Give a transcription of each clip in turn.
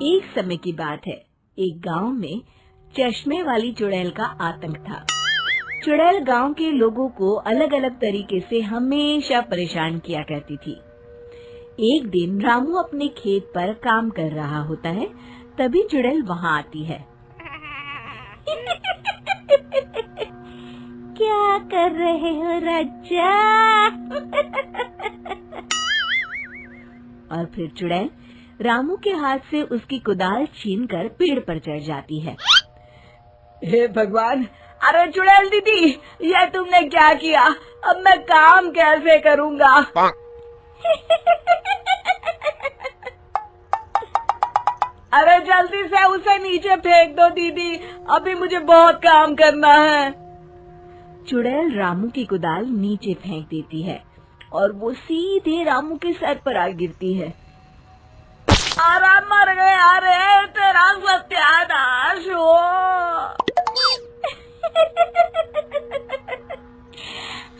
एक समय की बात है, एक गांव में चश्मे वाली चुड़ैल का आतंक था। चुड़ैल गांव के लोगों को अलग अलग तरीके से हमेशा परेशान किया करती थी। एक दिन रामू अपने खेत पर काम कर रहा होता है, तभी चुड़ैल वहाँ आती है। क्या कर रहे हो राजा? और फिर चुड़ैल रामू के हाथ से उसकी कुदाल छीनकर पेड़ पर चढ़ जाती है। हे भगवान! अरे चुड़ैल दीदी, यह तुमने क्या किया? अब मैं काम कैसे करूँगा? अरे जल्दी से उसे नीचे फेंक दो दीदी, अभी मुझे बहुत काम करना है। चुड़ैल रामू की कुदाल नीचे फेंक देती है और वो सीधे रामू के सर पर आ गिरती है। अरे मर गया रे, तेरा सत्यानाश हो।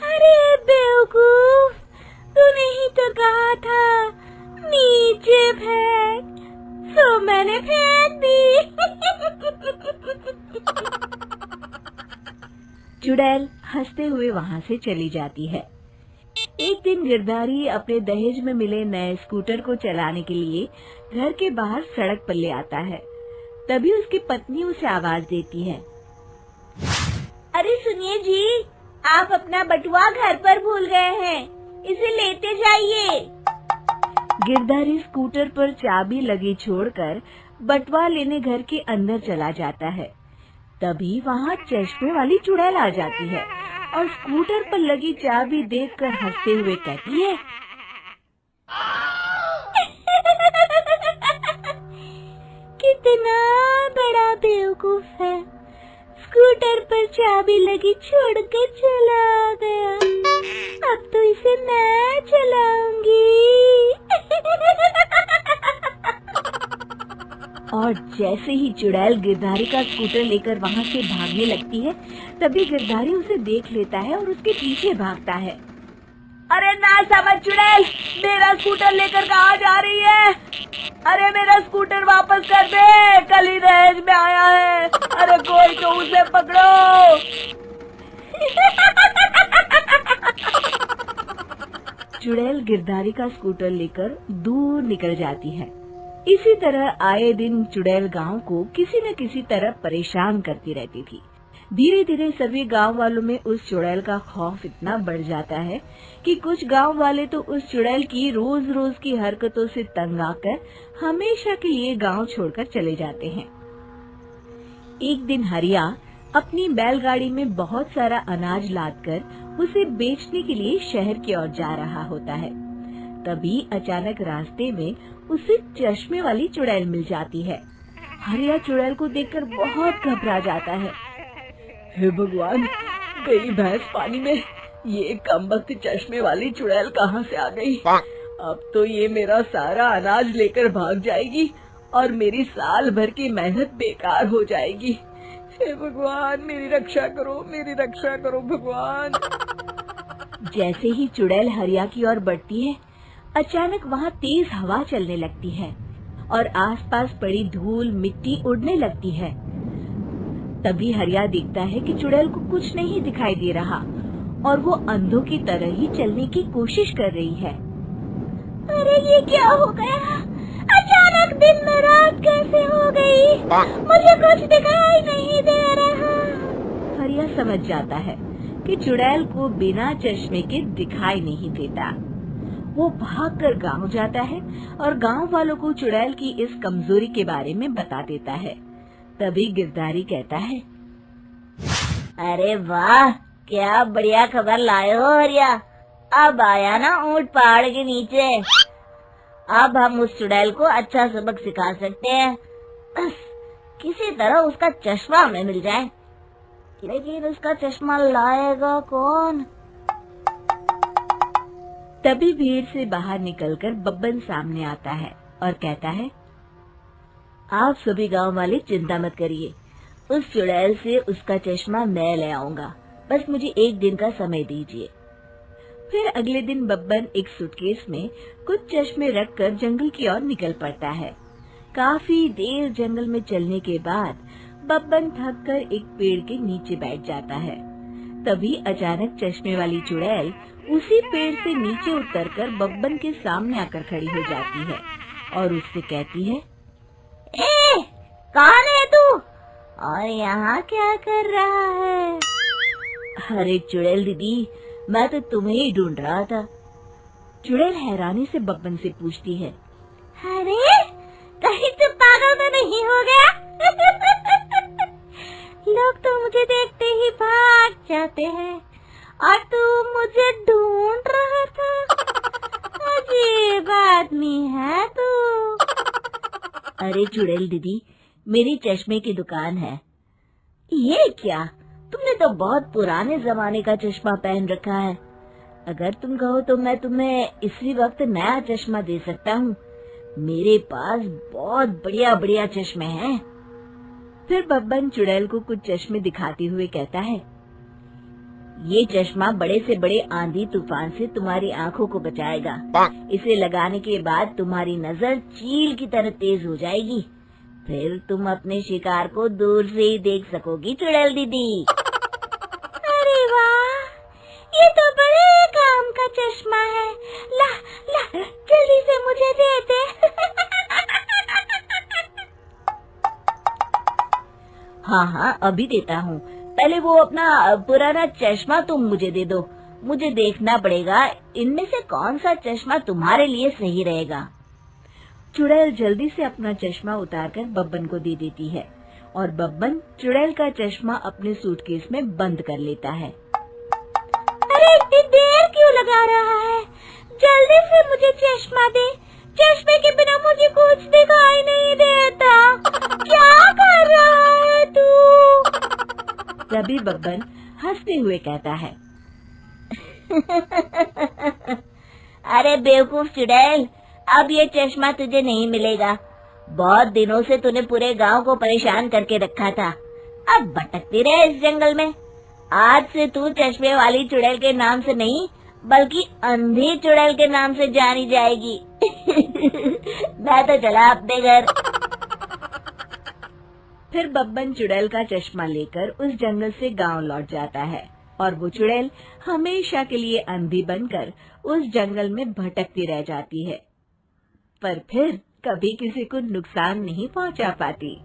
अरे बेवकूफ, तूने ही तो कहा था नीचे फेंक, तो मैंने फेंक दी। चुड़ैल हंसते हुए वहाँ से चली जाती है। एक दिन गिरधारी अपने दहेज में मिले नए स्कूटर को चलाने के लिए घर के बाहर सड़क पर ले आता है। तभी उसकी पत्नी उसे आवाज देती है। अरे सुनिए जी, आप अपना बटुआ घर पर भूल गए हैं, इसे लेते जाइए। गिरधारी स्कूटर पर चाबी लगी छोड़कर बटुआ लेने घर के अंदर चला जाता है। तभी वहाँ चश्मे वाली चुड़ैल आ जाती है और स्कूटर पर लगी चाबी देखकर हंसते हुए कहती है। कितना बड़ा बेवकूफ है, स्कूटर पर चाबी लगी छोड़कर चला गया। अब तो इसे मैं चलाऊंगी। और जैसे ही चुड़ैल गिरधारी का स्कूटर लेकर वहाँ से भागने लगती है, तभी गिरधारी उसे देख लेता है और उसके पीछे भागता है। अरे ना समझ चुड़ैल, मेरा स्कूटर लेकर कहाँ जा रही है? अरे मेरा स्कूटर वापस कर दे, कल ही दहेज में आया है। अरे कोई तो उसे पकड़ो। चुड़ैल गिरधारी का स्कूटर लेकर दूर निकल जाती है। इसी तरह आए दिन चुड़ैल गांव को किसी न किसी तरह परेशान करती रहती थी। धीरे धीरे सभी गांव वालों में उस चुड़ैल का खौफ इतना बढ़ जाता है कि कुछ गांव वाले तो उस चुड़ैल की रोज रोज की हरकतों से तंग आकर हमेशा के लिए गांव छोड़कर चले जाते हैं। एक दिन हरिया अपनी बैलगाड़ी में बहुत सारा अनाज लादकर उसे बेचने के लिए शहर की ओर जा रहा होता है। तभी अचानक रास्ते में उसे चश्मे वाली चुड़ैल मिल जाती है। हरिया चुड़ैल को देखकर बहुत घबरा जाता है। हे भगवान, गई भैंस पानी में, ये कमबख्त चश्मे वाली चुड़ैल कहाँ से आ गई? अब तो ये मेरा सारा अनाज लेकर भाग जाएगी और मेरी साल भर की मेहनत बेकार हो जाएगी। हे भगवान, मेरी रक्षा करो, मेरी रक्षा करो भगवान। जैसे ही चुड़ैल हरिया की ओर बढ़ती है, अचानक वहाँ तेज हवा चलने लगती है और आसपास पड़ी धूल मिट्टी उड़ने लगती है। तभी हरिया देखता है कि चुड़ैल को कुछ नहीं दिखाई दे रहा और वो अंधों की तरह ही चलने की कोशिश कर रही है। अरे ये क्या हो गया? अचानक दिन में रात कैसे हो गई? मुझे कुछ दिखाई नहीं दे रहा। हरिया समझ जाता है कि चुड़ैल को बिना चश्मे के दिखाई नहीं देता। वो भागकर गांव जाता है और गांव वालों को चुड़ैल की इस कमजोरी के बारे में बता देता है। तभी गिरधारी कहता है। अरे वाह, क्या बढ़िया खबर लाए हो हरिया। अब आया ना ऊंट पहाड़ के नीचे। अब हम उस चुड़ैल को अच्छा सबक सिखा सकते हैं। किसी तरह उसका चश्मा हमें मिल जाए, लेकिन उसका चश्मा लाएगा कौन? तभी भीड़ से बाहर निकलकर बब्बन सामने आता है और कहता है। आप सभी गांव वाले चिंता मत करिए, उस चुड़ैल से उसका चश्मा मैं ले आऊंगा, बस मुझे एक दिन का समय दीजिए। फिर अगले दिन बब्बन एक सूटकेस में कुछ चश्मे रखकर जंगल की ओर निकल पड़ता है। काफी देर जंगल में चलने के बाद बब्बन थक कर एक पेड़ के नीचे बैठ जाता है। तभी अचानक चश्मे वाली चुड़ैल उसी पेड़ से नीचे उतरकर बब्बन के सामने आकर खड़ी हो जाती है और उससे कहती है, ए, कौन है तू और यहाँ क्या कर रहा है? अरे चुड़ैल दीदी, मैं तो तुम्हें ही ढूंढ रहा था। चुड़ैल हैरानी से बब्बन से पूछती है, अरे कहीं तू पागल तो नहीं हो गया? लोग तो मुझे देखते ही भाग जाते हैं और तू मुझे ढूंढ रहा था। अजीब आदमी है तू। अरे चुड़ैल दीदी, मेरी चश्मे की दुकान है। ये क्या, तुमने तो बहुत पुराने जमाने का चश्मा पहन रखा है। अगर तुम कहो तो मैं तुम्हें इसी वक्त नया चश्मा दे सकता हूँ। मेरे पास बहुत बढ़िया बढ़िया चश्मे हैं। फिर बब्बन चुड़ैल को कुछ चश्मे दिखाते हुए कहता है, ये चश्मा बड़े से बड़े आंधी तूफान से तुम्हारी आंखों को बचाएगा। इसे लगाने के बाद तुम्हारी नजर चील की तरह तेज हो जाएगी। फिर तुम अपने शिकार को दूर से ही देख सकोगी चुड़ैल दीदी। अरे वाह, ये तो बड़े काम का चश्मा है। ला ला जल्दी से मुझे दे दे। हाँ, अभी देता हूँ। पहले वो अपना पुराना चश्मा तुम मुझे दे दो। मुझे देखना पड़ेगा इनमें से कौन सा चश्मा तुम्हारे लिए सही रहेगा। चुड़ैल जल्दी से अपना चश्मा उतारकर बब्बन को दे देती है और बब्बन चुड़ैल का चश्मा अपने सूटकेस में बंद कर लेता है। अरे इतनी देर क्यों लगा रहा है? जल्दी से मुझे चश्मा दे। चश्मे के बिना मुझे कुछ दिखाई नहीं देता। क्या कर रहा है तू? तभी बब्बन हंसते हुए कहता है, अरे बेवकूफ चुड़ैल, अब ये चश्मा तुझे नहीं मिलेगा। बहुत दिनों से तूने पूरे गांव को परेशान करके रखा था। अब भटकती रहे इस जंगल में। आज से तू चश्मे वाली चुड़ैल के नाम से नहीं बल्कि अंधी चुड़ैल के नाम से जानी जाएगी। मैं तो चला अपने घर। फिर बब्बन चुड़ैल का चश्मा लेकर उस जंगल से गांव लौट जाता है और वो चुड़ैल हमेशा के लिए अंधी बनकर उस जंगल में भटकती रह जाती है, पर फिर कभी किसी को नुकसान नहीं पहुंचा पाती।